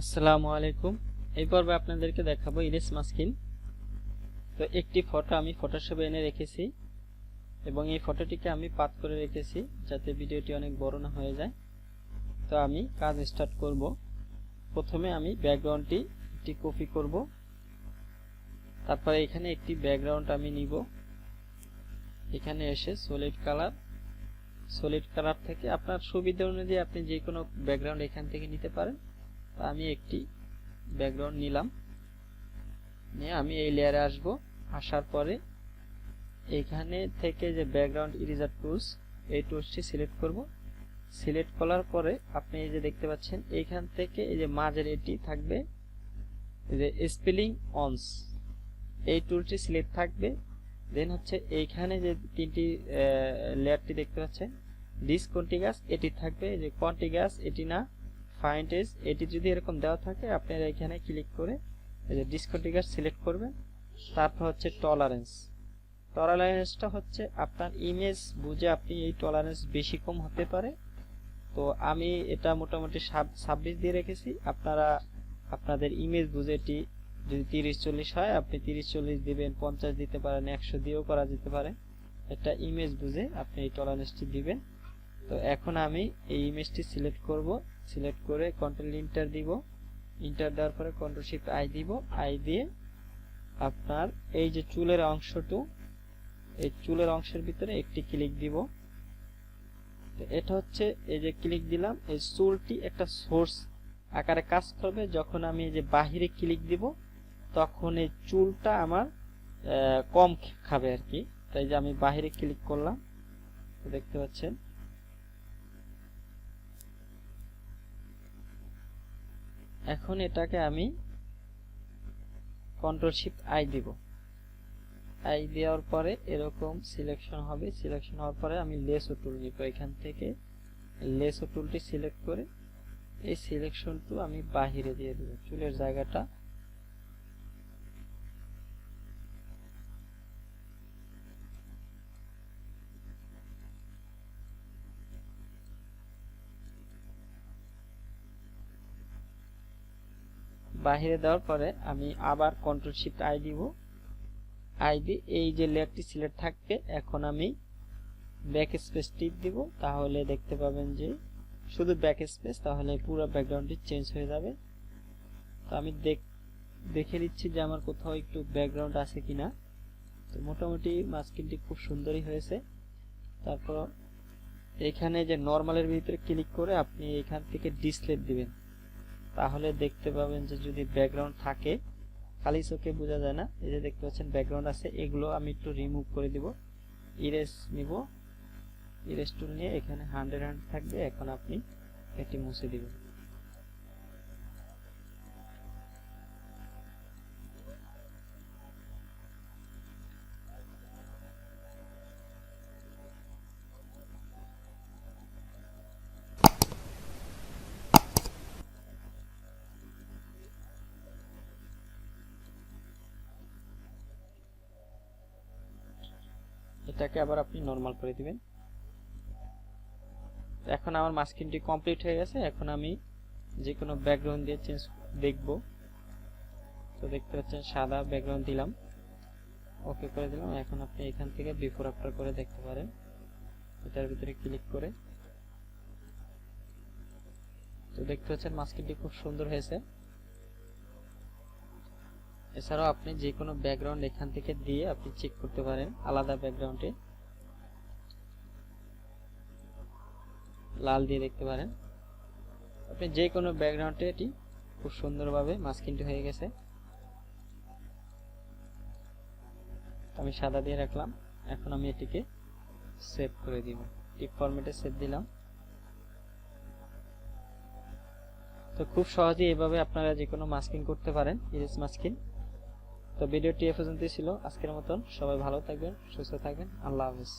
আসসালামু আলাইকুম। এই পর্বে আপনাদেরকে দেখাবো ইরেজ মাস্কিং। তো একটি ফটো আমি ফটোশপে এনে রেখেছি এবং এই ফটোটিকে আমি পাথ করে রেখেছি যাতে ভিডিওটি অনেক বড় না হয়ে যায়। তো আমি কাজ স্টার্ট করব। প্রথমে আমি ব্যাকগ্রাউন্ডটি একটি কপি করব, তারপরে এখানে একটি ব্যাকগ্রাউন্ড আমি নিব। এখানে এসে সলিড কালার থেকে আপনার সুবিধা অনুযায়ী আপনি যে কোনো ব্যাকগ্রাউন্ড এখান থেকে নিতে পারেন। তো আমি একটি ব্যাকগ্রাউন্ড নিলাম, নিয়ে আমি এই লেয়ারে আসব। আসার পরে এখানে থেকে যে ব্যাকগ্রাউন্ড ইরেজার টুলস, এই টুলসটি সিলেক্ট করব। সিলেক্ট করার পরে আপনি এই যে দেখতে পাচ্ছেন এইখান থেকে এই যে মাঝের এটি থাকবে, এই যে স্পেলিং অনস, এই টুলটি সিলেক্ট থাকবে। দেন হচ্ছে এইখানে যে তিনটি লেয়ারটি দেখতে পাচ্ছেন ডিসকন্টিনিউয়াস, এটি থাকবে। যে কন্টিনিউয়াস এটি না, ফাইন্ড এজ এটি যদি এরকম দেওয়া থাকে আপনারা এখানে ক্লিক করে এই যে ডিসকন্টিনিউয়াস সিলেক্ট করবেন। তারপর হচ্ছে টলারেন্সটা হচ্ছে আপনার ইমেজ বুঝে আপনি এই টলারেন্স বেশি কম হতে পারে। তো আমি এটা মোটামুটি 26 দিয়ে রেখেছি। আপনারা আপনাদের ইমেজ বুঝে এটি যদি 30-40 হয় আপনি 30-40 দিবেন, 50 দিতে পারেন, 100 দিয়েও করা যেতে পারে। এটা ইমেজ বুঝে আপনি এই টলারেন্সটি দিবেন। তো এখন আমি এই ইমেজটি সিলেক্ট করব। সিলেক্ট করে কন্ট্রোল ইন্টার দিব। ইন্টার দেওয়ার পরে কন্ট্রোল শিফট আই দিব। আই দিয়ে আপনার এই যে চুলের অংশটু, এই চুলের অংশের ভিতরে একটি ক্লিক দিব। তো এটা হচ্ছে এই যে ক্লিক দিলাম, এই চুলটি একটা সোর্স আকারে কাজ করবে। যখন আমি এই যে বাহিরে ক্লিক দিব তখন এই চুলটা আমার কম খাবে আর কি। তাই যে আমি বাহিরে ক্লিক করলাম, দেখতে পাচ্ছেন। এখন এটাকে আমি কন্ট্রোল শিফট আই দিব। আই দেওয়ার পরে এরকম সিলেকশন হবে। সিলেকশন হওয়ার পরে আমি লেসো টুল নিব। এখান থেকে লেসো টুলটি সিলেক্ট করে এই সিলেকশনটু আমি বাহিরে দিয়ে দেব, চুলের জায়গাটা। বাহিরে দেওয়ার পরে আমি আবার কন্ট্রোল শিফট আই দিব। আই দিয়ে এই যে লেয়ারটি সিলেক্ট থাকবে, এখন আমি ব্যাক স্পেস টিপ দিব। তাহলে দেখতে পাবেন যে শুধু ব্যাক স্পেস, তাহলে পুরো ব্যাকগ্রাউন্ডটি চেঞ্জ হয়ে যাবে। তো আমি দেখে নিচ্ছি যে আমার কোথাও একটু ব্যাকগ্রাউন্ড আছে কিনা। তো মোটামুটি মাস্কিংটি খুব সুন্দরই হয়েছে। তারপর এখানে যে নরমালের ভিতরে ক্লিক করে আপনি এখান থেকে ডিসপ্লে দিবেন। তাহলে দেখতে পাবেন যে যদি ব্যাকগ্রাউন্ড থাকে, খালি চোখে বোঝা যায় না। এই যে দেখতে পাচ্ছেন ব্যাকগ্রাউন্ড আছে, এগুলো আমি একটু রিমুভ করে দিব। ইরেজ নিব, ইরেজ টুল নিয়ে এখানে 100 থাকবে। এখন আপনি এটি মুছে দিবেন। এটাকে আবার আপনি নরমাল করে দিবেন। এখন আমার মাস্কিংটি কমপ্লিট হয়ে গেছে। এখন আমি যে কোনো ব্যাকগ্রাউন্ড দিয়ে চেঞ্জ দেখব। তো দেখতে পাচ্ছেন সাদা ব্যাকগ্রাউন্ড দিলাম, ওকে করে দিলাম। এখন আপনি এখান থেকে বিফোর আফটার করে দেখতে পারেন, এটার ভিতরে ক্লিক করে। তো দেখতে পাচ্ছেন মাস্কিংটি খুব সুন্দর হয়েছে। এছাড়াও আপনি যে কোনো ব্যাকগ্রাউন্ড এখান থেকে দিয়ে আপনি চেক করতে পারেন। আলাদা ব্যাকগ্রাউন্ডে লাল দিয়ে দেখতে পারেন। আপনি যে কোনো ব্যাকগ্রাউন্ডে এটি খুব সুন্দরভাবে মাস্কিংটি হয়ে গেছে। আমি সাদা দিয়ে রাখলাম। এখন আমি এটিকে সেভ করে দিব। টিপ ফরম্যাটে সেভ দিলাম। তো খুব সহজেই এভাবে আপনারা যে কোনো মাস্কিং করতে পারেন, ইরেজ মাস্কিং। তো ভিডিওটি এ পর্যন্তই ছিল আজকের মতন। সবাই ভালো থাকবেন, সুস্থ থাকবেন। আল্লাহ হাফেজ।